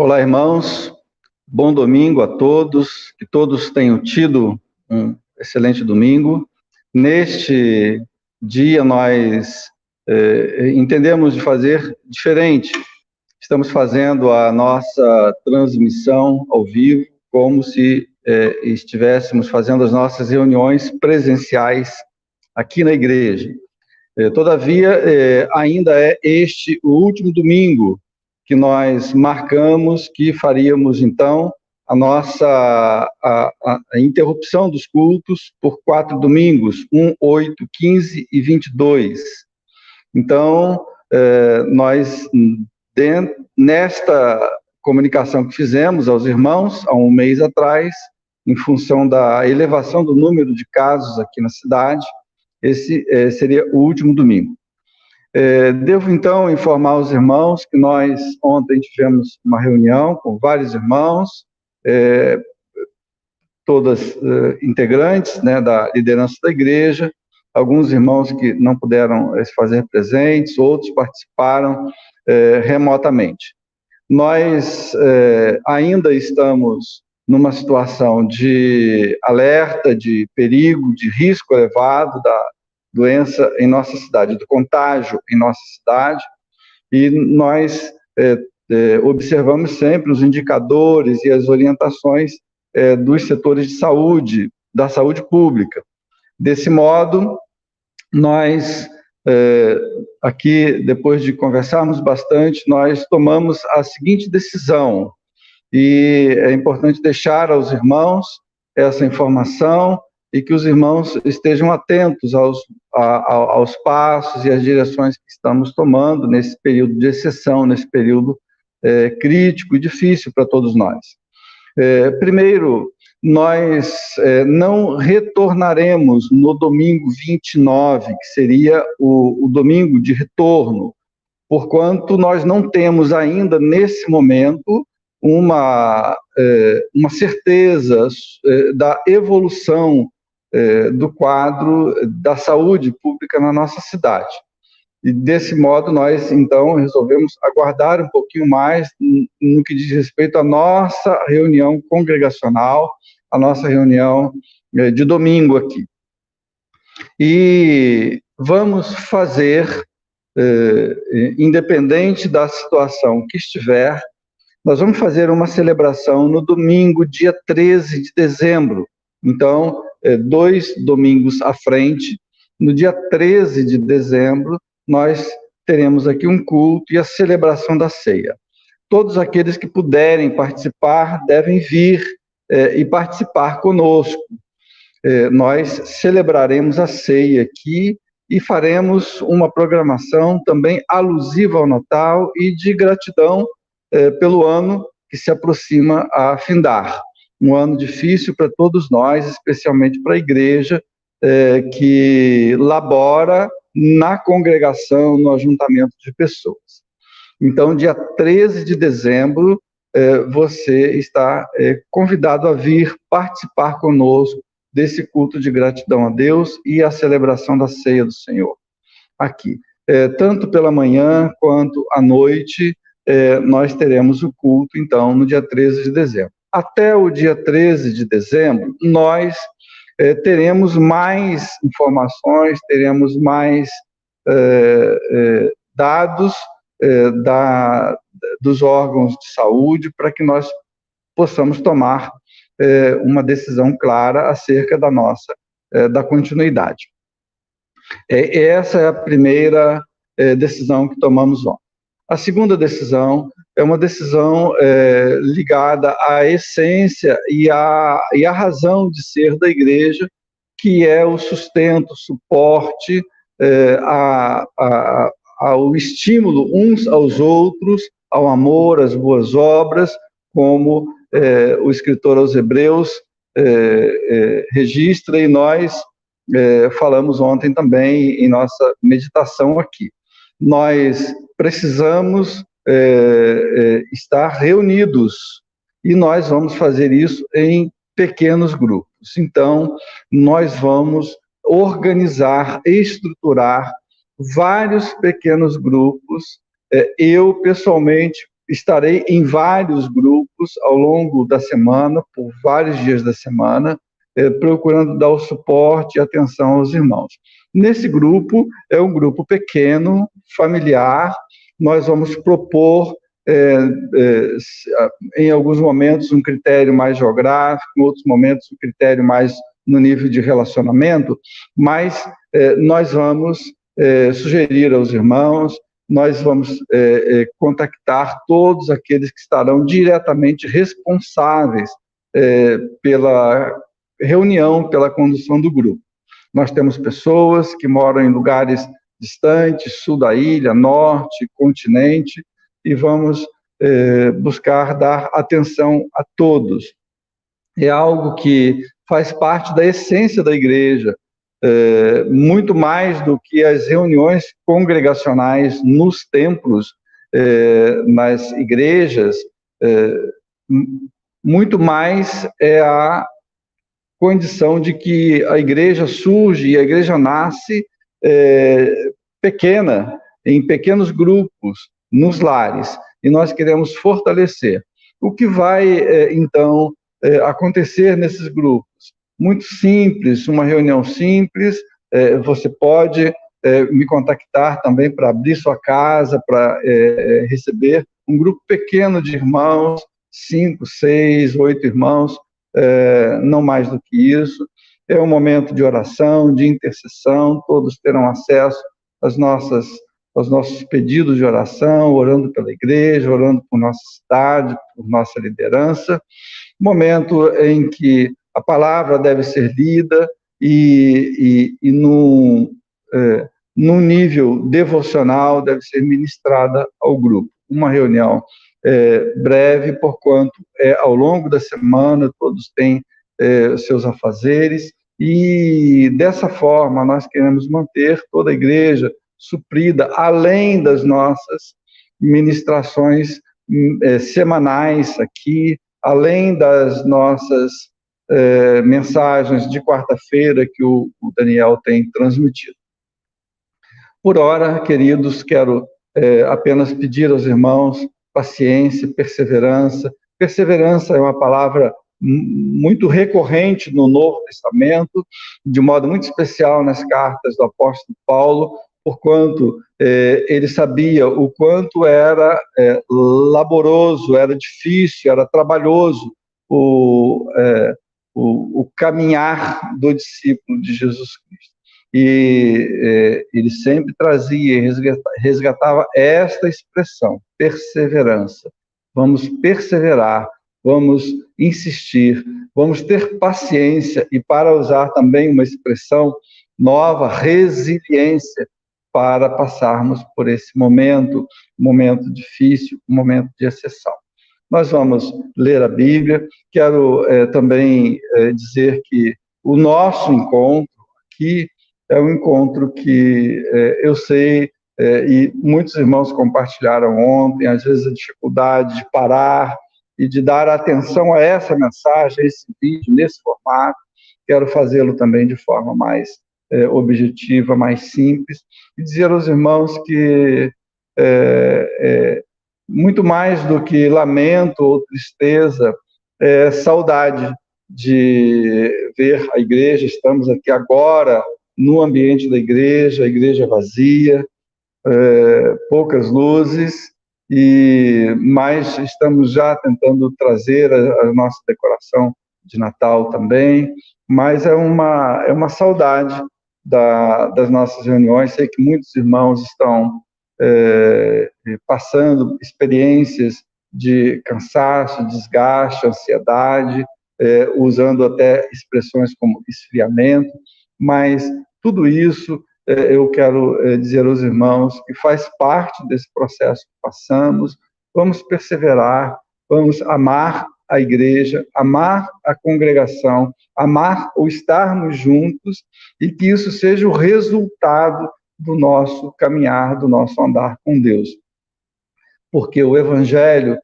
Olá, irmãos. Bom domingo a todos. Que todos tenham tido um excelente domingo. Neste dia, nós entendemos de fazer diferente. Estamos fazendo a nossa transmissão ao vivo, como se estivéssemos fazendo as nossas reuniões presenciais aqui na igreja. Todavia, ainda é este o último domingo que nós marcamos que faríamos, então, a nossa a interrupção dos cultos por 4 domingos, 1, 8, 15 e 22. Então, nós, nesta comunicação que fizemos aos irmãos, há um mês atrás, em função da elevação do número de casos aqui na cidade, esse seria o último domingo. Devo, então, informar os irmãos que nós ontem tivemos uma reunião com vários irmãos, todas integrantes, né, da liderança da igreja, alguns irmãos que não puderam se fazer presentes, outros participaram remotamente. Nós ainda estamos numa situação de alerta, de perigo, de risco elevado da doença em nossa cidade, do contágio em nossa cidade, e nós observamos sempre os indicadores e as orientações dos setores de saúde, da saúde pública. Desse modo, nós, aqui, depois de conversarmos bastante, nós tomamos a seguinte decisão, e é importante deixar aos irmãos essa informação, e que os irmãos estejam atentos aos passos e às direções que estamos tomando nesse período de exceção, nesse período crítico e difícil para todos nós. Primeiro, nós não retornaremos no domingo 29, que seria o domingo de retorno, porquanto nós não temos ainda, nesse momento, uma certeza da evolução do quadro da saúde pública na nossa cidade. E, desse modo, nós, então, resolvemos aguardar um pouquinho mais no que diz respeito à nossa reunião congregacional, a nossa reunião de domingo aqui. E vamos fazer, independente da situação que estiver, nós vamos fazer uma celebração no domingo, dia 13 de dezembro. Então, 2 domingos à frente, no dia 13 de dezembro, nós teremos aqui um culto e a celebração da ceia. Todos aqueles que puderem participar devem vir e participar conosco. Nós celebraremos a ceia aqui e faremos uma programação também alusiva ao Natal e de gratidão pelo ano que se aproxima a findar. Um ano difícil para todos nós, especialmente para a igreja, que labora na congregação, no ajuntamento de pessoas. Então, dia 13 de dezembro, você está convidado a vir participar conosco desse culto de gratidão a Deus e a celebração da ceia do Senhor. Aqui, tanto pela manhã quanto à noite, nós teremos o culto, então, no dia 13 de dezembro. Até o dia 13 de dezembro, nós teremos mais informações, teremos mais dados dos órgãos de saúde para que nós possamos tomar uma decisão clara acerca da continuidade. Essa é a primeira decisão que tomamos ontem. A segunda decisão é uma decisão ligada à essência e à razão de ser da igreja, que é o sustento, o suporte, ao estímulo uns aos outros, ao amor, às boas obras, como o escritor aos Hebreus registra, e nós falamos ontem também em nossa meditação aqui. Nós precisamos estar reunidos, e nós vamos fazer isso em pequenos grupos. Então, nós vamos organizar, estruturar vários pequenos grupos. Eu, pessoalmente, estarei em vários grupos ao longo da semana, por vários dias da semana, procurando dar o suporte e atenção aos irmãos. Nesse grupo, é um grupo pequeno, familiar, nós vamos propor, em alguns momentos, um critério mais geográfico, em outros momentos, um critério mais no nível de relacionamento, mas nós vamos sugerir aos irmãos, nós vamos contactar todos aqueles que estarão diretamente responsáveis pela reunião, pela condução do grupo. Nós temos pessoas que moram em lugares distantes, sul da ilha, norte, continente, e vamos buscar dar atenção a todos. É algo que faz parte da essência da igreja, muito mais do que as reuniões congregacionais nos templos, nas igrejas, muito mais é a condição de que a igreja surge e a igreja nasce pequena, em pequenos grupos, nos lares, e nós queremos fortalecer. O que vai, então, acontecer nesses grupos? Muito simples, uma reunião simples, você pode me contactar também para abrir sua casa, para receber um grupo pequeno de irmãos, 5, 6, 8 irmãos, não mais do que isso. É um momento de oração, de intercessão, todos terão acesso aos nossos pedidos de oração, orando pela igreja, orando por nossa cidade, por nossa liderança. Momento em que a palavra deve ser lida e num nível devocional deve ser ministrada ao grupo. Uma reunião breve, porquanto ao longo da semana todos têm seus afazeres, e dessa forma nós queremos manter toda a igreja suprida, além das nossas ministrações semanais aqui, além das nossas mensagens de quarta-feira que o Daniel tem transmitido. Por ora, queridos, quero apenas pedir aos irmãos paciência, perseverança. Perseverança é uma palavra muito recorrente no Novo Testamento, de modo muito especial nas cartas do apóstolo Paulo, porquanto ele sabia o quanto era laboroso, era difícil, era trabalhoso o caminhar do discípulo de Jesus Cristo. E ele sempre trazia e resgatava esta expressão, perseverança. Vamos perseverar, vamos insistir, vamos ter paciência e, para usar também uma expressão nova, resiliência, para passarmos por esse momento difícil, um momento de exceção. Nós vamos ler a Bíblia. Quero também dizer que o nosso encontro aqui é um encontro que eu sei, e muitos irmãos compartilharam ontem, às vezes a dificuldade de parar e de dar atenção a essa mensagem, a esse vídeo, nesse formato. Quero fazê-lo também de forma mais objetiva, mais simples, e dizer aos irmãos que muito mais do que lamento ou tristeza, saudade de ver a igreja. Estamos aqui agora no ambiente da igreja, a igreja vazia, poucas luzes, mas estamos já tentando trazer a nossa decoração de Natal também, mas é uma saudade das nossas reuniões. Sei que muitos irmãos estão passando experiências de cansaço, desgaste, ansiedade, usando até expressões como esfriamento, mas tudo isso eu quero dizer aos irmãos que faz parte desse processo que passamos. Vamos perseverar, vamos amar a igreja, amar a congregação, amar o estarmos juntos, e que isso seja o resultado do nosso caminhar, do nosso andar com Deus. Porque o Evangelho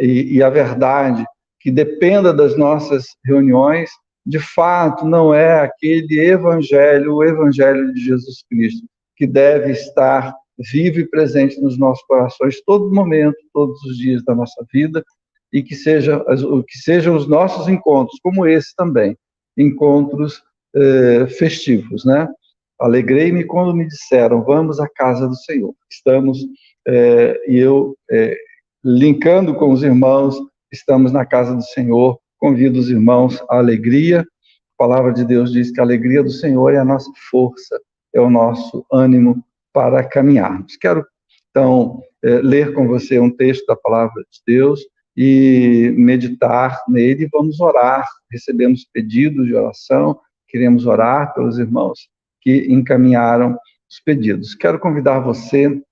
e a verdade que dependa das nossas reuniões, de fato, não é aquele Evangelho, o Evangelho de Jesus Cristo, que deve estar vivo e presente nos nossos corações, todo momento, todos os dias da nossa vida, e que sejam os nossos encontros, como esse também, encontros festivos, né? Alegrei-me quando me disseram, vamos à casa do Senhor. Estamos, e eu, linkando com os irmãos, estamos na casa do Senhor, convido os irmãos à alegria. A palavra de Deus diz que a alegria do Senhor é a nossa força, é o nosso ânimo para caminharmos. Quero, então, ler com você um texto da palavra de Deus e meditar nele. Vamos orar, recebemos pedidos de oração, queremos orar pelos irmãos que encaminharam os pedidos. Quero convidar você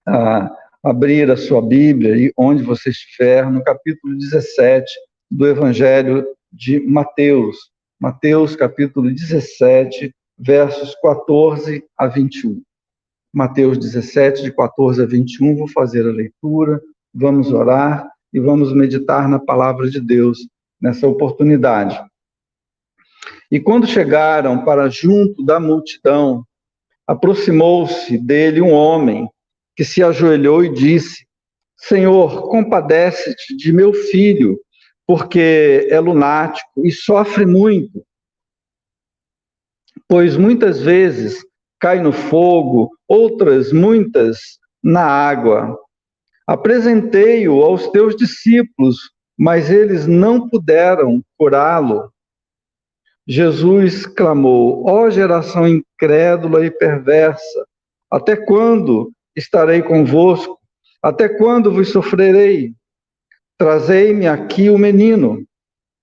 a abrir a sua Bíblia, e onde você estiver, no capítulo 17 do Evangelho de Mateus. Mateus, capítulo 17, versos 14 a 21. Mateus 17, de 14 a 21, vou fazer a leitura, vamos orar e vamos meditar na palavra de Deus nessa oportunidade. E quando chegaram para junto da multidão, aproximou-se dele um homem que se ajoelhou e disse: Senhor, compadece-te de meu filho, porque é lunático e sofre muito, pois muitas vezes cai no fogo, outras muitas na água. Apresentei-o aos teus discípulos, mas eles não puderam curá-lo. Jesus clamou: ó geração incrédula e perversa, até quando estarei convosco? Até quando vos sofrerei? Trazei-me aqui o menino.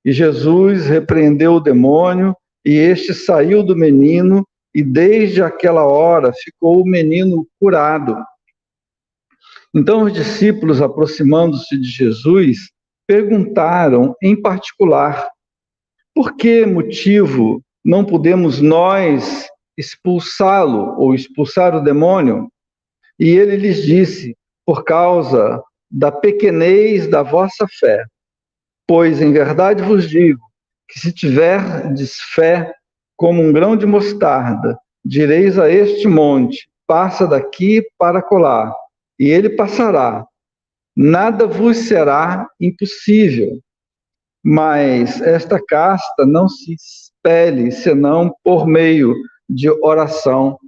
E Jesus repreendeu o demônio, e este saiu do menino, e desde aquela hora ficou o menino curado. Então os discípulos, aproximando-se de Jesus, perguntaram em particular: por que motivo não podemos nós expulsá-lo ou expulsar o demônio? E ele lhes disse: por causa da pequenez da vossa fé. Pois em verdade vos digo que se tiverdes fé como um grão de mostarda, direis a este monte: passa daqui para colar, e ele passará. Nada vos será impossível. Mas esta casta não se expele senão por meio de oração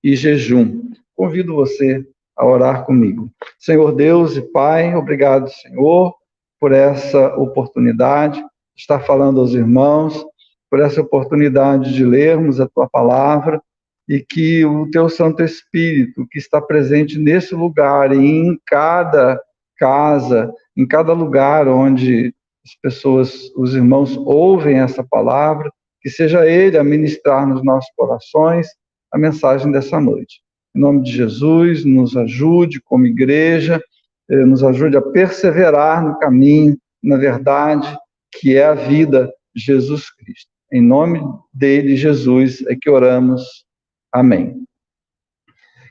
e jejum. Convido você a orar comigo. Senhor Deus e Pai, obrigado, Senhor, por essa oportunidade de estar falando aos irmãos, por essa oportunidade de lermos a Tua palavra, e que o Teu Santo Espírito, que está presente nesse lugar e em cada casa, em cada lugar onde as pessoas, os irmãos ouvem essa palavra, que seja Ele a ministrar nos nossos corações a mensagem dessa noite. Em nome de Jesus, nos ajude como igreja, nos ajude a perseverar no caminho, na verdade, que é a vida de Jesus Cristo. Em nome dele, Jesus, é que oramos. Amém.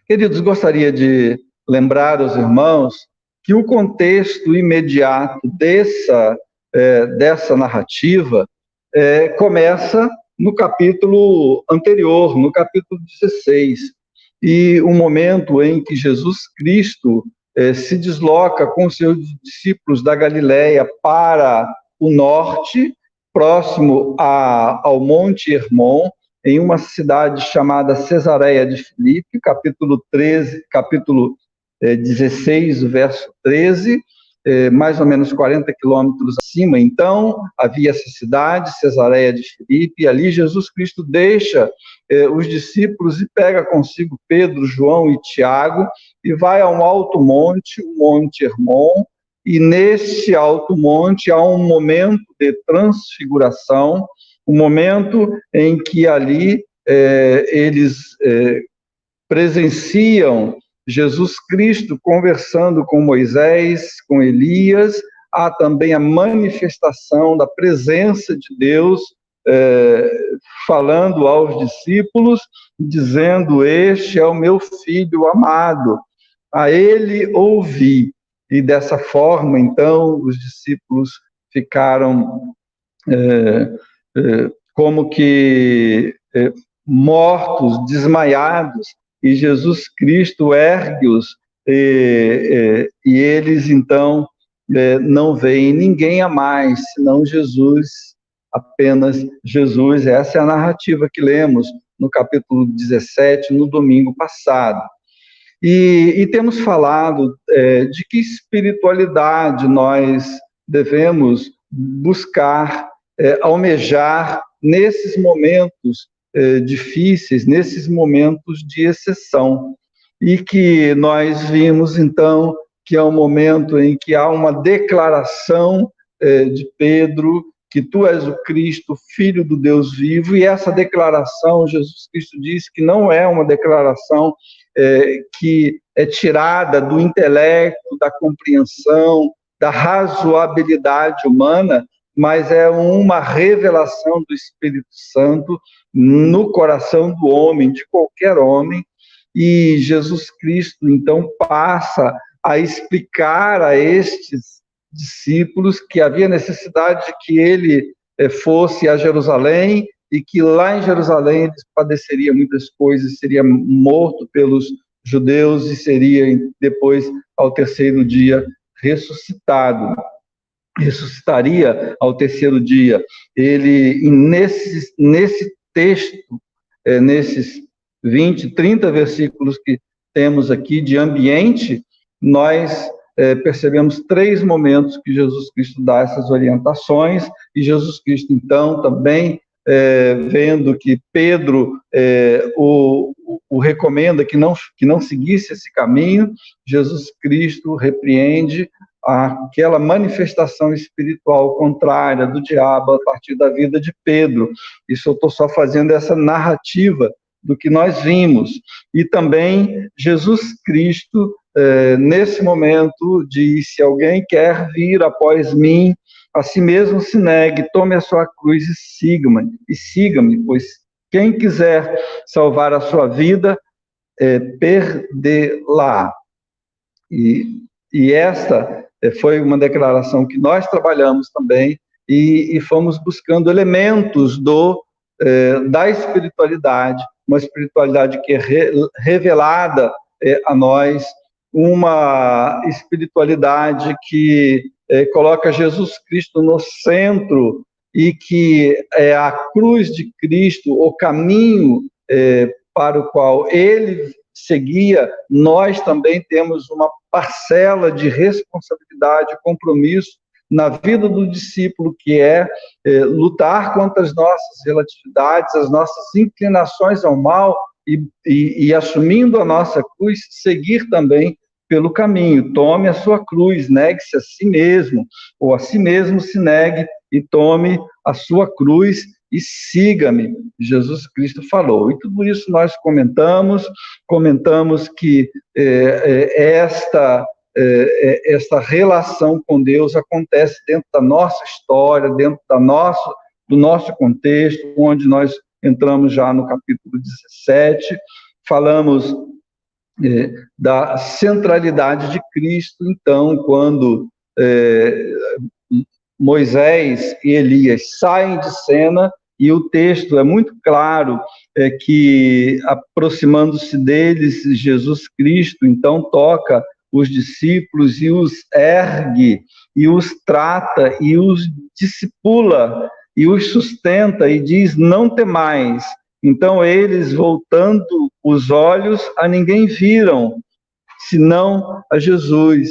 Queridos, gostaria de lembrar aos irmãos que o contexto imediato dessa narrativa começa no capítulo anterior, no capítulo 16, e o momento em que Jesus Cristo se desloca com seus discípulos da Galileia para o norte, próximo ao Monte Hermon, em uma cidade chamada Cesareia de Filipe, capítulo 16, verso 13, mais ou menos 40 quilômetros acima. Então, havia essa cidade, Cesareia de Filipe, e ali Jesus Cristo deixa os discípulos e pega consigo Pedro, João e Tiago, e vai a um alto monte, o Monte Hermon, e neste alto monte há um momento de transfiguração, um momento em que ali eles presenciam Jesus Cristo conversando com Moisés, com Elias. Há também a manifestação da presença de Deus falando aos discípulos, dizendo: este é o meu filho amado, a ele ouvi. E dessa forma, então, os discípulos ficaram como que mortos, desmaiados, e Jesus Cristo ergue-os, e eles, então, não veem ninguém a mais, senão Jesus, apenas Jesus. Essa é a narrativa que lemos no capítulo 17, no domingo passado. E temos falado de que espiritualidade nós devemos buscar, almejar nesses momentos difíceis, nesses momentos de exceção. E que nós vimos, então, que é um momento em que há uma declaração de Pedro, que tu és o Cristo, Filho do Deus vivo, e essa declaração, Jesus Cristo disse que não é uma declaração que é tirada do intelecto, da compreensão, da razoabilidade humana, mas é uma revelação do Espírito Santo no coração do homem, de qualquer homem, e Jesus Cristo, então, passa a explicar a estes discípulos que havia necessidade de que ele fosse a Jerusalém, e que lá em Jerusalém ele padeceria muitas coisas, seria morto pelos judeus e seria depois, ao terceiro dia, ressuscitaria ao terceiro dia. Ele, nesse texto, nesses 20, 30 versículos que temos aqui de ambiente, nós percebemos 3 momentos que Jesus Cristo dá essas orientações, e Jesus Cristo, então, também, vendo que Pedro o recomenda que não seguisse esse caminho, Jesus Cristo repreende aquela manifestação espiritual contrária do diabo a partir da vida de Pedro. Isso eu estou só fazendo essa narrativa do que nós vimos. E também Jesus Cristo, nesse momento, diz: se alguém quer vir após mim, a si mesmo se negue, tome a sua cruz e siga-me, pois quem quiser salvar a sua vida, perdê-la. E esta foi uma declaração que nós trabalhamos também, e fomos buscando elementos da espiritualidade, uma espiritualidade que é revelada a nós, uma espiritualidade que coloca Jesus Cristo no centro, e que é a cruz de Cristo, o caminho para o qual ele seguia. Nós também temos uma parcela de responsabilidade, compromisso na vida do discípulo, que é lutar contra as nossas relatividades, as nossas inclinações ao mal, e assumindo a nossa cruz, seguir também pelo caminho. Tome a sua cruz, negue-se a si mesmo, ou a si mesmo se negue e tome a sua cruz e siga-me, Jesus Cristo falou. E tudo isso nós comentamos que esta relação com Deus acontece dentro da nossa história, dentro do nosso contexto, onde nós entramos já no capítulo 17, falamos da centralidade de Cristo. Então, quando Moisés e Elias saem de cena, e o texto é muito claro, que, aproximando-se deles, Jesus Cristo, então, toca os discípulos e os ergue, e os trata, e os discipula, e os sustenta, e diz: não temais. Então, eles, voltando os olhos, a ninguém viram, senão a Jesus.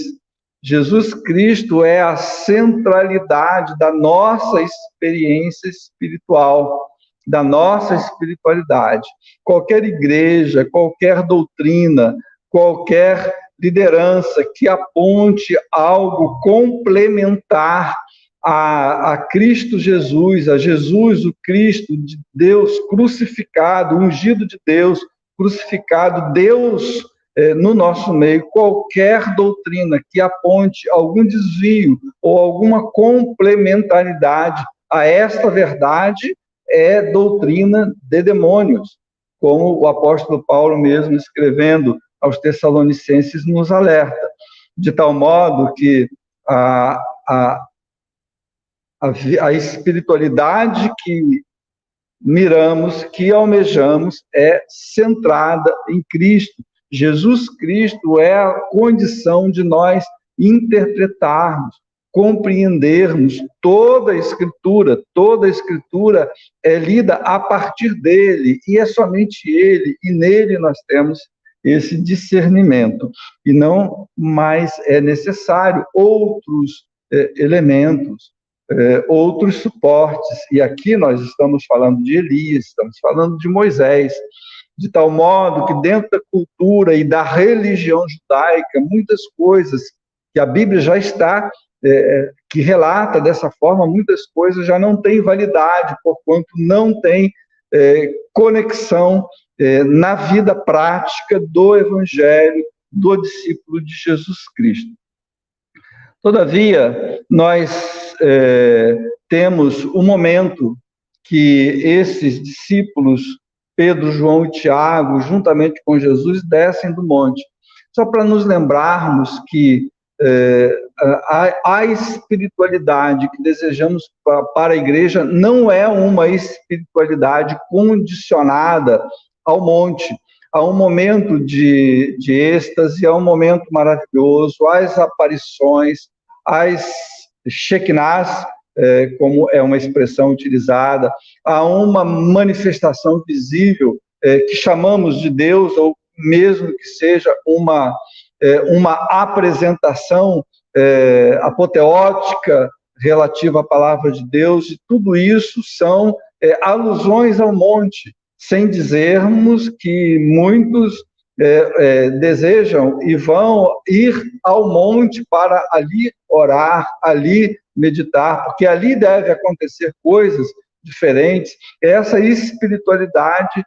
Jesus Cristo é a centralidade da nossa experiência espiritual, da nossa espiritualidade. Qualquer igreja, qualquer doutrina, qualquer liderança que aponte algo complementar a Cristo Jesus, a Jesus, o Cristo de Deus crucificado, ungido de Deus, crucificado, Deus no nosso meio, qualquer doutrina que aponte algum desvio ou alguma complementaridade a esta verdade é doutrina de demônios, como o apóstolo Paulo mesmo, escrevendo aos Tessalonicenses, nos alerta, de tal modo que a espiritualidade que miramos, que almejamos, é centrada em Cristo. Jesus Cristo é a condição de nós interpretarmos, compreendermos toda a Escritura. Toda a Escritura é lida a partir dele, e é somente ele, e nele nós temos esse discernimento. E não mais é necessário outros elementos, outros suportes. E aqui nós estamos falando de Elias, estamos falando de Moisés, de tal modo que dentro da cultura e da religião judaica, muitas coisas que a Bíblia já está, que relata dessa forma, muitas coisas já não têm validade, porquanto não tem conexão na vida prática do Evangelho, do discípulo de Jesus Cristo. Todavia, nós temos um momento que esses discípulos, Pedro, João e Tiago, juntamente com Jesus, descem do monte. Só para nos lembrarmos que a espiritualidade que desejamos para a igreja não é uma espiritualidade condicionada ao monte. Há um momento de êxtase, há um momento maravilhoso, às aparições, às shekinahs, como é uma expressão utilizada, há uma manifestação visível que chamamos de Deus, ou mesmo que seja uma apresentação apoteótica relativa à palavra de Deus, e tudo isso são alusões ao monte, sem dizermos que muitos desejam e vão ir ao monte para ali orar, ali meditar, porque ali deve acontecer coisas diferentes. Essa espiritualidade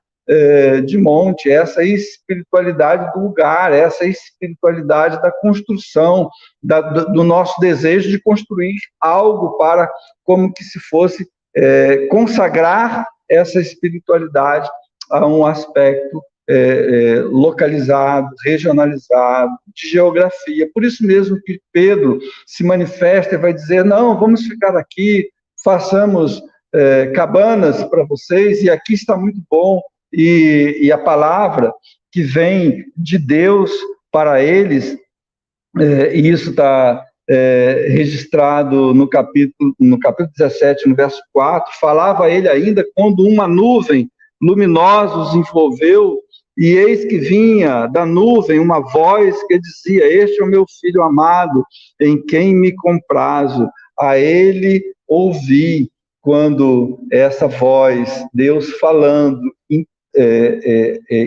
de monte, essa espiritualidade do lugar, essa espiritualidade da construção, do nosso desejo de construir algo para, como que se fosse, consagrar essa espiritualidade a um aspecto localizado, regionalizado, de geografia. Por isso mesmo que Pedro se manifesta e vai dizer, não, vamos ficar aqui, façamos cabanas para vocês, e aqui está muito bom. E a palavra que vem de Deus para eles, e isso está registrado no capítulo 17, no verso 4, falava ele ainda quando uma nuvem luminosa os envolveu, e eis que vinha da nuvem uma voz que dizia, este é o meu filho amado, em quem me comprazo, a ele ouvi. Quando essa voz, Deus falando,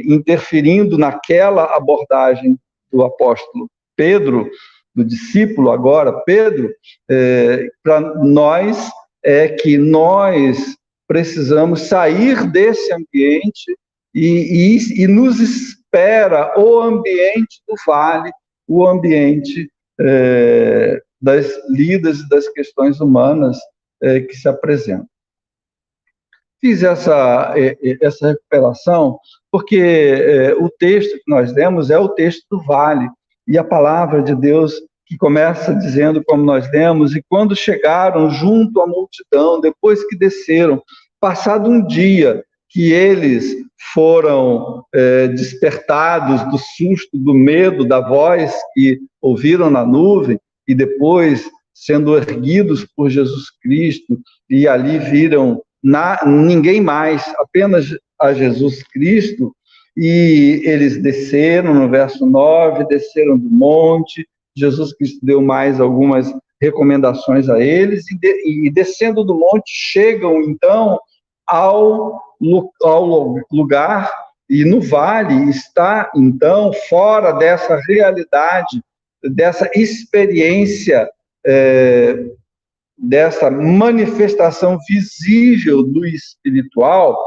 interferindo naquela abordagem do apóstolo Pedro, do discípulo agora, Pedro, para nós que nós precisamos sair desse ambiente e nos espera o ambiente do vale, o ambiente das lidas e das questões humanas que se apresentam. Fiz essa recuperação porque o texto que nós lemos é o texto do vale, e a palavra de Deus que começa dizendo, como nós lemos, e quando chegaram junto à multidão, depois que desceram, passado um dia que eles foram despertados do susto, do medo, da voz que ouviram na nuvem, e depois sendo erguidos por Jesus Cristo, e ali viram ninguém mais, apenas a Jesus Cristo, e eles desceram, no verso 9, desceram do monte, Jesus Cristo deu mais algumas recomendações a eles, e descendo do monte, chegam então ao lugar, e no vale está então fora dessa realidade, dessa experiência, dessa manifestação visível do espiritual,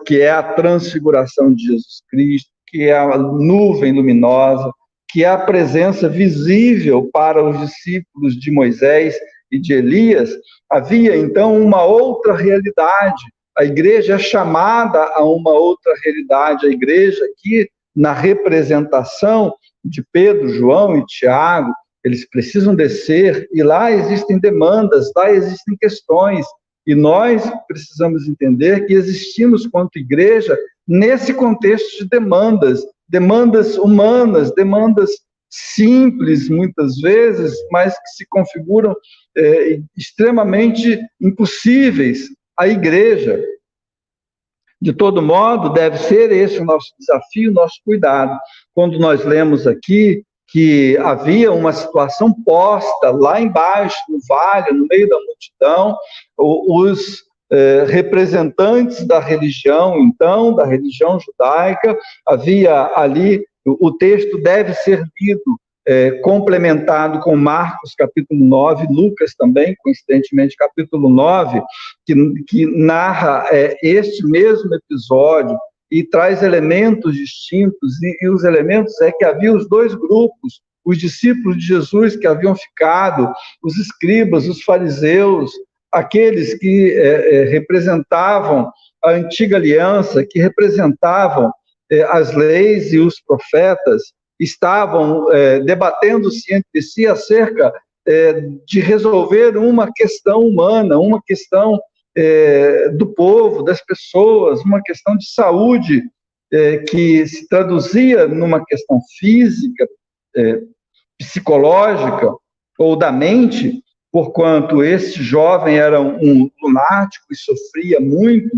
que é a transfiguração de Jesus Cristo, que é a nuvem luminosa, que é a presença visível para os discípulos de Moisés e de Elias, havia então uma outra realidade. A igreja é chamada a uma outra realidade. A igreja aqui, na representação de Pedro, João e Tiago, eles precisam descer, e lá existem demandas, lá existem questões, E nós precisamos entender que existimos, quanto igreja, nesse contexto de demandas humanas, demandas simples, muitas vezes, mas que se configuram extremamente impossíveis à igreja. De todo modo, deve ser esse o nosso desafio, o nosso cuidado. Quando nós lemos aqui que havia uma situação posta lá embaixo, no vale, no meio da multidão, os representantes da religião, então, da religião judaica, havia ali, o texto deve ser lido complementado com Marcos, capítulo 9, Lucas também, coincidentemente, capítulo 9, que narra este mesmo episódio e traz elementos distintos, e os elementos é que havia os dois grupos, os discípulos de Jesus que haviam ficado, os escribas, os fariseus, aqueles que representavam a antiga aliança, que representavam as leis e os profetas, estavam debatendo-se entre si acerca de resolver uma questão humana, uma questão do povo, das pessoas, uma questão de saúde que se traduzia numa questão física, psicológica ou da mente, porquanto esse jovem era um lunático e sofria muito,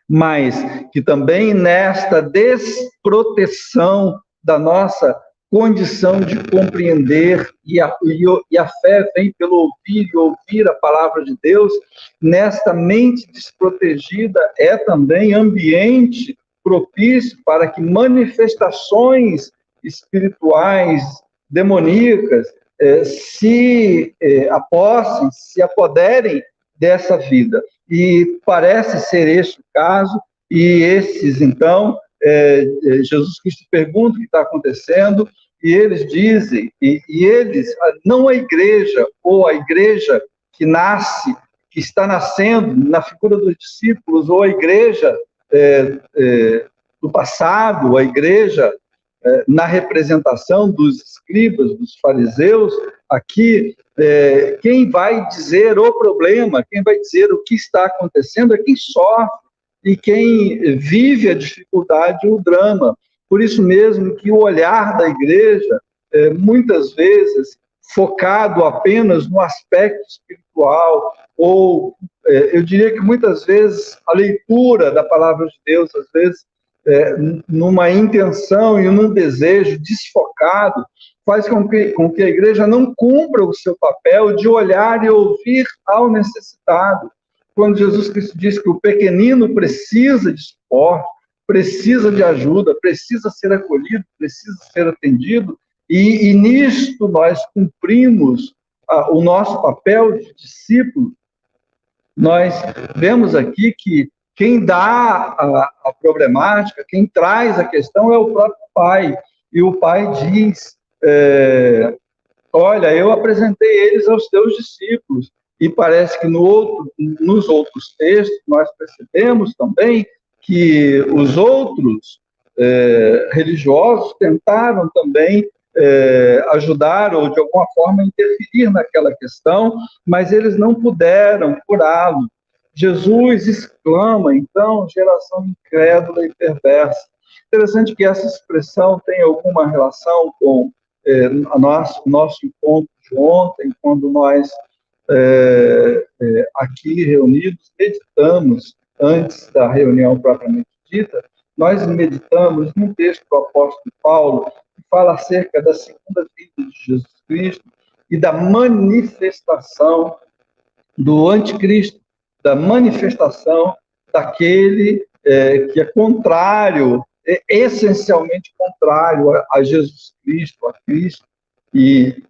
mas que também nesta desproteção da nossa condição de compreender, e a fé vem pelo ouvir e ouvir a palavra de Deus, nesta mente desprotegida é também ambiente propício para que manifestações espirituais, demoníacas, se apossem, se apoderem dessa vida. E parece ser este o caso, e esses, então, Jesus Cristo pergunta o que está acontecendo, e eles dizem, e eles, não a igreja, ou a igreja que nasce, que está nascendo na figura dos discípulos, ou a igreja do passado, a igreja na representação dos escribas, dos fariseus, aqui, quem vai dizer o problema, quem vai dizer o que está acontecendo é quem sofre e quem vive a dificuldade, o drama. Por isso mesmo que o olhar da igreja, muitas vezes, focado apenas no aspecto espiritual, ou eu diria que muitas vezes a leitura da palavra de Deus, às vezes, numa intenção e num desejo desfocado, faz com que a igreja não cumpra o seu papel de olhar e ouvir ao necessitado. Quando Jesus Cristo diz que o pequenino precisa de suporte, precisa de ajuda, precisa ser acolhido, precisa ser atendido, e nisto nós cumprimos o nosso papel de discípulo. Nós vemos aqui que quem dá a problemática, quem traz a questão é o próprio pai. E o pai diz, olha, eu apresentei eles aos teus discípulos. E parece que nos outros textos nós percebemos também que os outros religiosos tentaram também ajudar ou de alguma forma interferir naquela questão, mas eles não puderam curá-lo. Jesus exclama, então, geração incrédula e perversa. Interessante que essa expressão tem alguma relação com nosso encontro de ontem, quando nós, aqui reunidos, meditamos, antes da reunião propriamente dita, nós meditamos num texto do apóstolo Paulo, que fala acerca da segunda vinda de Jesus Cristo e da manifestação do anticristo, da manifestação daquele que é contrário, essencialmente contrário a Jesus Cristo, a Cristo, e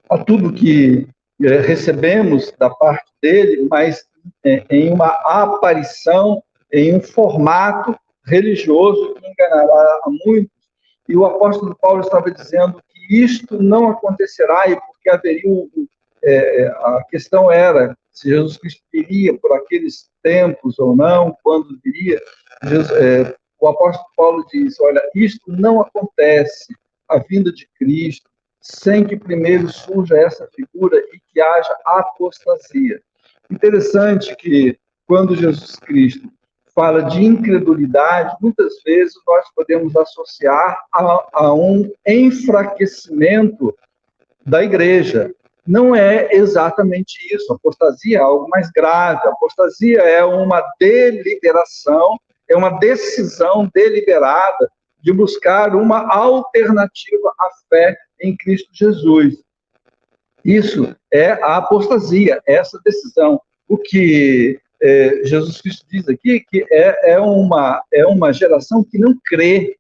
a tudo que recebemos da parte dele, mas em uma aparição, em um formato religioso que enganará a muitos. E o apóstolo Paulo estava dizendo que isto não acontecerá, e porque haveria a questão era se Jesus Cristo viria por aqueles tempos ou não, quando viria. O apóstolo Paulo diz, olha, isto não acontece, a vinda de Cristo, sem que primeiro surja essa figura e que haja apostasia. Interessante que, quando Jesus Cristo fala de incredulidade, muitas vezes nós podemos associar a um enfraquecimento da igreja. Não é exatamente isso. A apostasia é algo mais grave. A apostasia é uma deliberação, é uma decisão deliberada de buscar uma alternativa à fé em Cristo Jesus. Isso é a apostasia, essa decisão. O que Jesus Cristo diz aqui que é uma geração que não crê,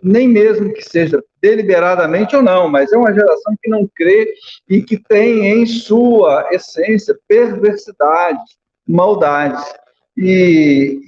nem mesmo que seja deliberadamente ou não, mas é uma geração que não crê e que tem em sua essência perversidades, maldades. E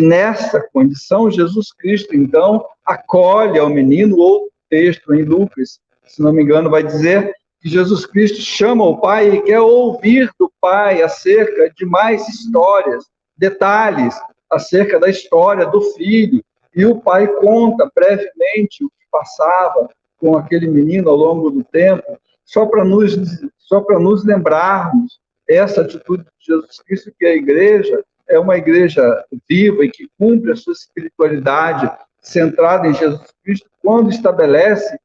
nessa condição, Jesus Cristo, então, acolhe ao menino. Outro texto em Lucas, se não me engano, vai dizer que Jesus Cristo chama o pai e quer ouvir do pai acerca de mais histórias, detalhes acerca da história do filho. E o pai conta brevemente o que passava com aquele menino ao longo do tempo, só para nos lembrarmos essa atitude de Jesus Cristo, que a igreja é uma igreja viva e que cumpre a sua espiritualidade centrada em Jesus Cristo, quando estabelece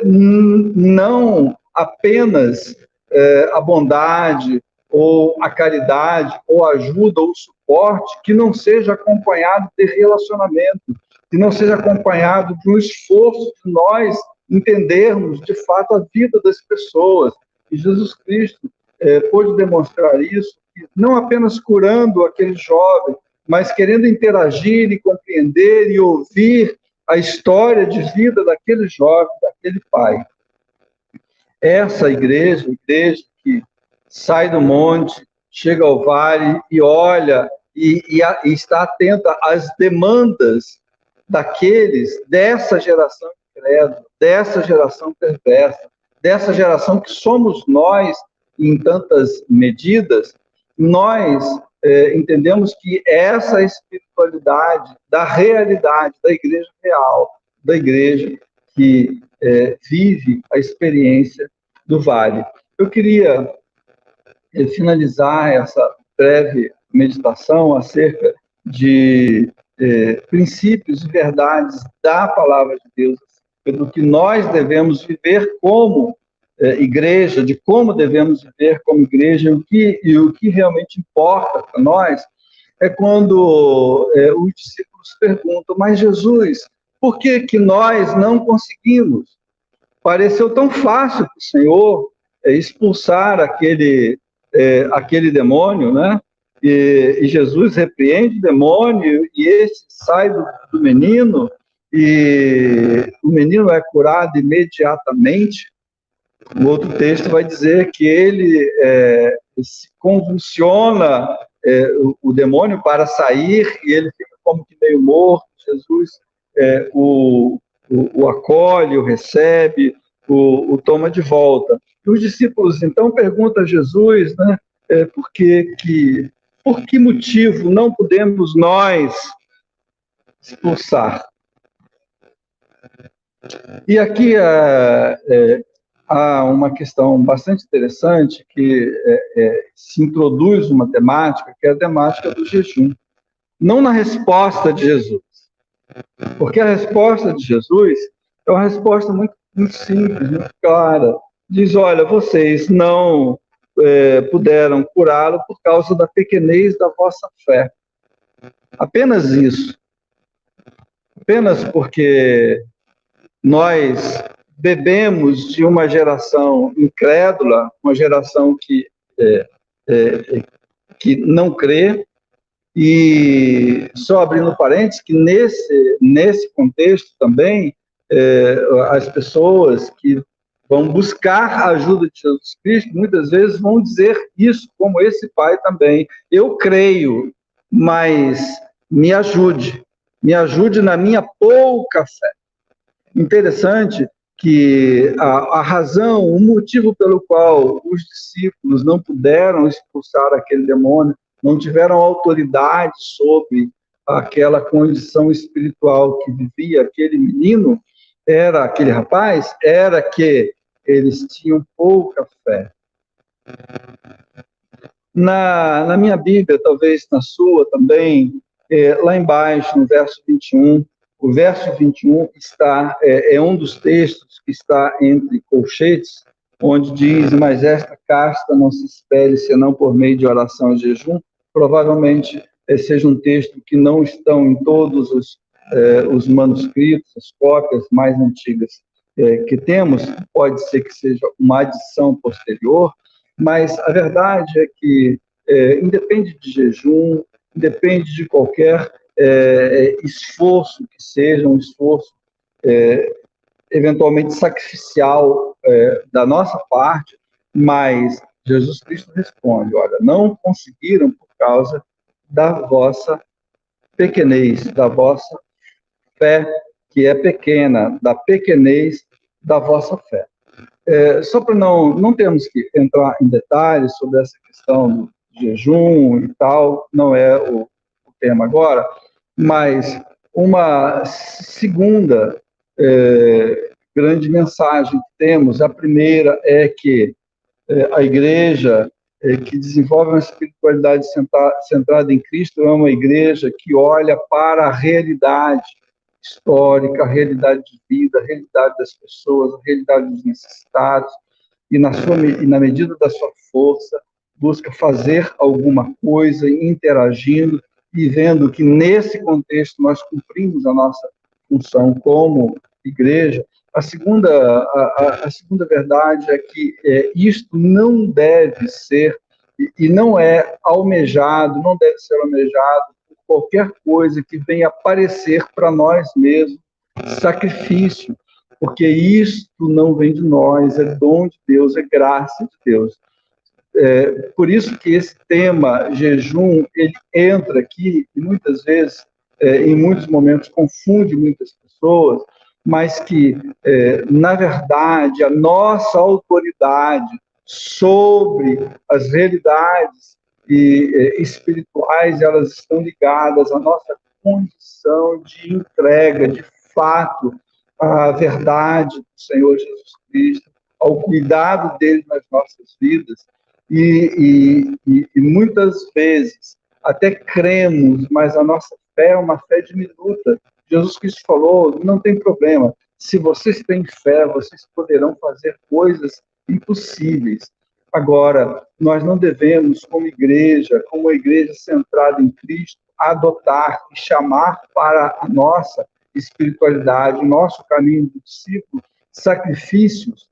não apenas a bondade, ou a caridade, ou a ajuda, ou o suporte, que não seja acompanhado de relacionamento, que não seja acompanhado de um esforço de nós entendermos, de fato, a vida das pessoas. E Jesus Cristo pôde demonstrar isso, não apenas curando aquele jovem, mas querendo interagir e compreender e ouvir a história de vida daquele jovem, daquele pai. Essa igreja que sai do monte, chega ao vale e olha e está atenta às demandas dessa geração incrédula, dessa geração perversa, dessa geração que somos nós em tantas medidas. Nós entendemos que essa espiritualidade da realidade da igreja real, da igreja que vive a experiência do vale. Eu queria finalizar essa breve meditação acerca de princípios e verdades da palavra de Deus, do que nós devemos viver como igreja, de como devemos viver como igreja, e o que realmente importa para nós é quando os discípulos perguntam: mas Jesus, por que nós não conseguimos? Pareceu tão fácil para o Senhor expulsar aquele demônio, né? E Jesus repreende o demônio e esse sai do menino, e o menino é curado imediatamente. No outro texto vai dizer que ele se convulsiona, o demônio, para sair, e ele fica como que meio morto. Jesus o acolhe, o recebe, o toma de volta. E os discípulos, então, perguntam a Jesus, né, por que motivo não podemos nós expulsar? E aqui há uma questão bastante interessante que se introduz uma temática, que é a temática do jejum. Não na resposta de Jesus, porque a resposta de Jesus é uma resposta muito, muito simples, muito clara. Diz: olha, vocês não puderam curá-lo por causa da pequenez da vossa fé. Apenas isso. Apenas porque nós bebemos de uma geração incrédula, uma geração que não crê. E só abrindo parênteses, que nesse contexto também, as pessoas que vão buscar a ajuda de Jesus Cristo, muitas vezes vão dizer isso, como esse pai também: eu creio, mas me ajude na minha pouca fé. Interessante que a razão, o motivo pelo qual os discípulos não puderam expulsar aquele demônio, não tiveram autoridade sobre aquela condição espiritual que vivia aquele menino, aquele rapaz, era que eles tinham pouca fé. Na minha Bíblia, talvez na sua também, lá embaixo, no verso 21, o verso 21 é um dos textos que está entre colchetes, onde diz: mas esta casta não se espere senão por meio de oração e jejum. Provavelmente seja um texto que não estão em todos os manuscritos, as cópias mais antigas que temos. Pode ser que seja uma adição posterior, mas a verdade é que independe de jejum, independe de qualquer esforço que seja, um esforço eventualmente sacrificial da nossa parte, mas Jesus Cristo responde: olha, não conseguiram por causa da vossa pequenez, da vossa fé, que é pequena, da pequenez da vossa fé. Só para não temos que entrar em detalhes sobre essa questão do jejum e tal, não é o tema agora, mas uma segunda grande mensagem que temos, a primeira é que a igreja que desenvolve uma espiritualidade centrada em Cristo é uma igreja que olha para a realidade histórica, a realidade de vida, a realidade das pessoas, a realidade dos necessitados, e na medida da sua força, busca fazer alguma coisa, interagindo e vendo que, nesse contexto, nós cumprimos a nossa função como igreja. A segunda verdade é que isto não deve ser, e não é almejado, não deve ser almejado por qualquer coisa que venha aparecer para nós mesmos sacrifício, porque isto não vem de nós, é dom de Deus, é graça de Deus. Por isso que esse tema jejum, ele entra aqui e muitas vezes, em muitos momentos, confunde muitas pessoas, mas que, na verdade, a nossa autoridade sobre as realidades espirituais, elas estão ligadas à nossa condição de entrega, de fato, à verdade do Senhor Jesus Cristo, ao cuidado dele nas nossas vidas. E muitas vezes até cremos, mas a nossa fé é uma fé diminuta. Jesus Cristo falou: não tem problema, se vocês têm fé, vocês poderão fazer coisas impossíveis. Agora, nós não devemos, como igreja centrada em Cristo, adotar e chamar para a nossa espiritualidade, nosso caminho do discípulo, sacrifícios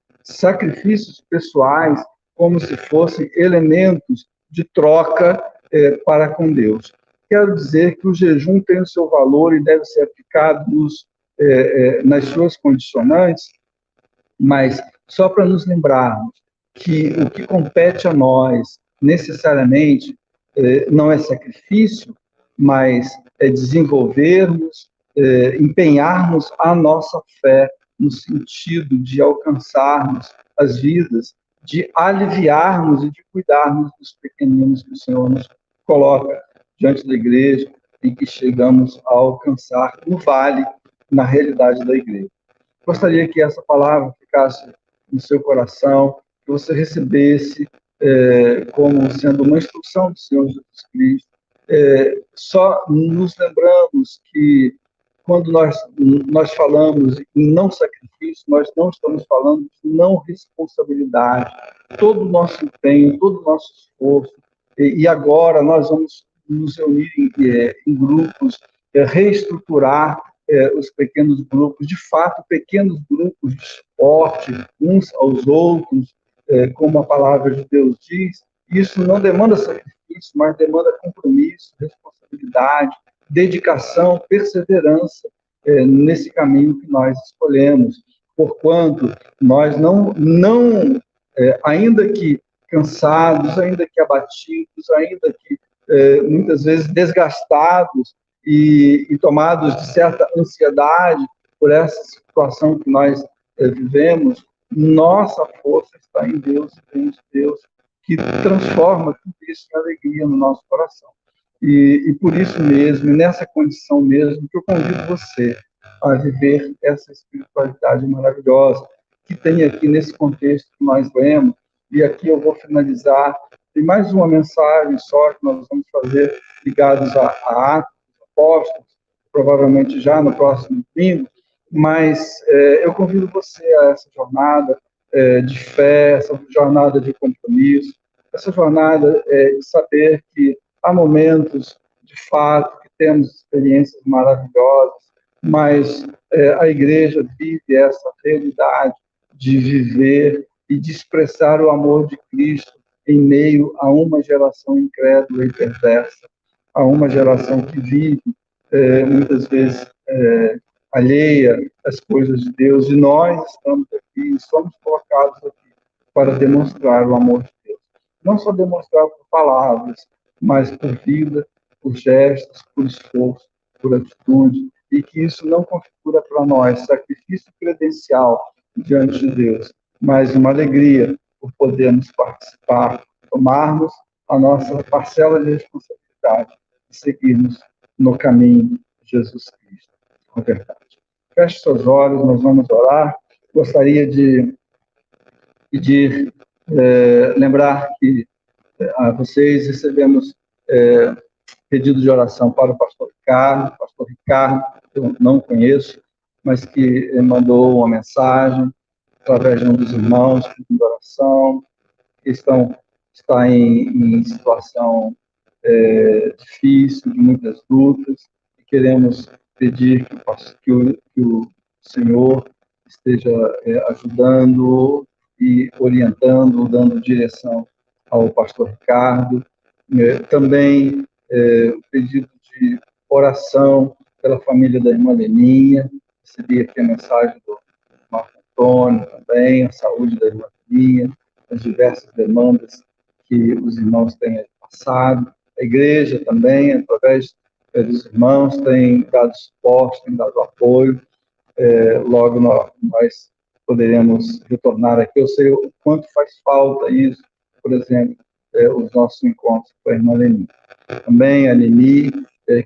pessoais, como se fossem elementos de troca para com Deus. Quero dizer que o jejum tem o seu valor e deve ser aplicado nas suas condicionantes, mas só para nos lembrarmos que o que compete a nós, necessariamente, não é sacrifício, mas é desenvolvermos, empenharmos a nossa fé no sentido de alcançarmos as vidas, de aliviarmos e de cuidarmos dos pequeninos que o Senhor nos coloca diante da igreja e que chegamos a alcançar no vale, na realidade da igreja. Gostaria que essa palavra ficasse no seu coração, que você recebesse como sendo uma instrução do Senhor Jesus Cristo. Só nos lembramos que quando nós falamos em não sacrifício, nós não estamos falando de não responsabilidade. Todo o nosso empenho, todo o nosso esforço, e agora nós vamos nos reunir em grupos, reestruturar os pequenos grupos, de fato, pequenos grupos de suporte uns aos outros, como a palavra de Deus diz. Isso não demanda sacrifício, mas demanda compromisso, responsabilidade, dedicação, perseverança nesse caminho que nós escolhemos. Porquanto nós ainda que cansados, ainda que abatidos, ainda que muitas vezes desgastados e tomados de certa ansiedade por essa situação que nós vivemos, nossa força está em Deus, em Deus, que transforma tudo isso em alegria no nosso coração. E por isso mesmo, nessa condição mesmo, que eu convido você a viver essa espiritualidade maravilhosa, que tem aqui nesse contexto que nós lemos. E aqui eu vou finalizar. Tem mais uma mensagem só que nós vamos fazer ligados a Atos dos Apóstolos, provavelmente já no próximo domingo, mas eu convido você a essa jornada de fé, essa jornada de compromisso, essa jornada de saber que há momentos, de fato, que temos experiências maravilhosas, mas a igreja vive essa realidade de viver e de expressar o amor de Cristo em meio a uma geração incrédula e perversa, a uma geração que vive muitas vezes alheia às coisas de Deus, e nós estamos aqui, somos colocados aqui para demonstrar o amor de Deus. Não só demonstrar por palavras, mas por vida, por gestos, por esforço, por atitude, e que isso não configura para nós sacrifício credencial diante de Deus, mas uma alegria por podermos participar, tomarmos a nossa parcela de responsabilidade e seguirmos no caminho de Jesus Cristo, com a verdade. Feche seus olhos, nós vamos orar. Gostaria de pedir, lembrar que vocês recebemos pedido de oração para o pastor Ricardo. Pastor Ricardo, eu não conheço, mas que mandou uma mensagem através de um dos irmãos pedindo oração, que está em situação difícil, de muitas lutas, e queremos pedir que o Senhor esteja ajudando e orientando, dando direção ao pastor Ricardo. Também o pedido de oração pela família da irmã Leninha, recebi aqui a mensagem do Marco Antônio também, a saúde da irmã Leninha, as diversas demandas que os irmãos têm passado. A igreja também, através dos irmãos, tem dado suporte, tem dado apoio. Logo nós poderemos retornar aqui. Eu sei o quanto faz falta isso, por exemplo, os nossos encontros com a irmã Leni. Também a Leni,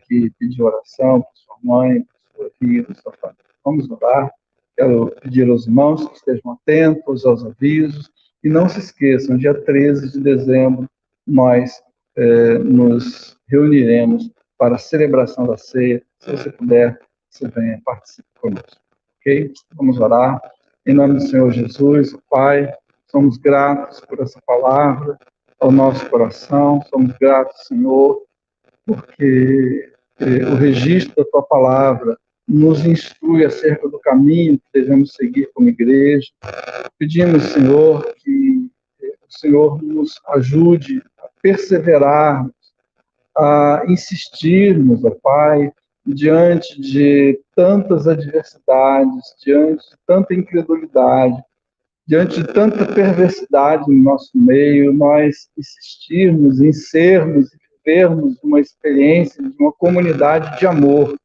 que pediu oração para sua mãe, para sua filha, para sua família. Vamos orar. Quero pedir aos irmãos que estejam atentos aos avisos e não se esqueçam, dia 13 de dezembro, nós nos reuniremos para a celebração da ceia. Se você puder, você venha, participe conosco. Ok? Vamos orar. Em nome do Senhor Jesus, Pai, somos gratos por essa palavra ao nosso coração. Somos gratos, Senhor, porque o registro da Tua palavra nos instrui acerca do caminho que devemos seguir como igreja. Pedimos, Senhor, que o Senhor nos ajude a perseverarmos, a insistirmos, ó Pai, diante de tantas adversidades, diante de tanta incredulidade, diante de tanta perversidade no nosso meio, nós insistirmos em sermos e vivermos uma experiência de uma comunidade de amor,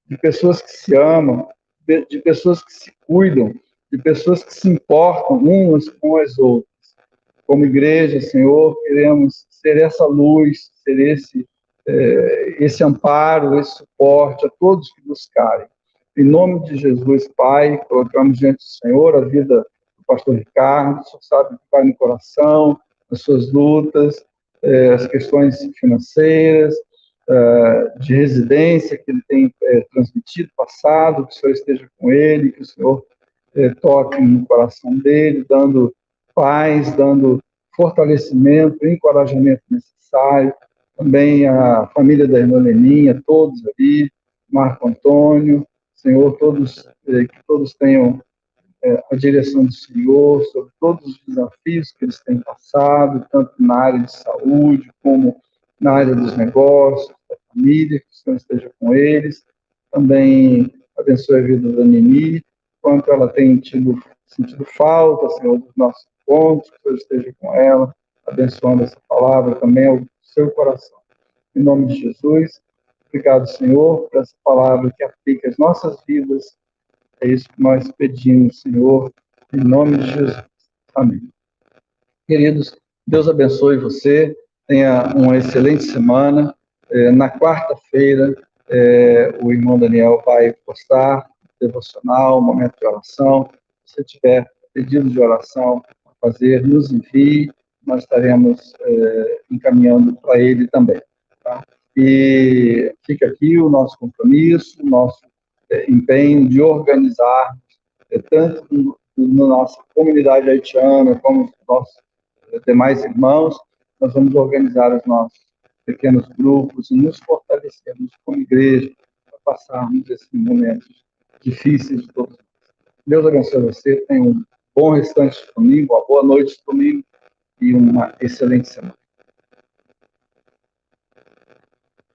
de pessoas que se amam, de pessoas que se cuidam, de pessoas que se importam umas com as outras. Como igreja, Senhor, queremos ser essa luz, ser esse amparo, esse suporte a todos que buscarem. Em nome de Jesus, Pai, colocamos diante do Senhor a vida do pastor Ricardo. O Senhor sabe o que vai no coração, as suas lutas, as questões financeiras, de residência que ele tem transmitido, passado, que o Senhor esteja com ele, que o Senhor toque no coração dele, dando paz, dando fortalecimento, encorajamento necessário. Também a família da irmã Leninha, todos ali, Marco Antônio, Senhor, que todos tenham a direção do Senhor sobre todos os desafios que eles têm passado, tanto na área de saúde, como na área dos negócios, da família, que o Senhor esteja com eles. Também abençoe a vida da Nini, quanto ela tem sentido falta, Senhor, dos nossos encontros, que o Senhor esteja com ela, abençoando essa palavra também ao seu coração. Em nome de Jesus, obrigado, Senhor, por essa palavra que aplica as nossas vidas. É isso que nós pedimos, Senhor, em nome de Jesus. Amém. Queridos, Deus abençoe você, tenha uma excelente semana. Na quarta-feira, o irmão Daniel vai postar devocional, momento de oração. Se você tiver pedidos de oração a fazer, nos envie, nós estaremos encaminhando para ele também. Tá? E fica aqui o nosso compromisso, o nosso empenho de organizar, tanto na nossa comunidade haitiana, como os nossos demais irmãos, nós vamos organizar os nossos pequenos grupos e nos fortalecermos como igreja para passarmos esses momentos difíceis de todos. Deus abençoe você, tenha um bom restante de domingo, uma boa noite de domingo e uma excelente semana.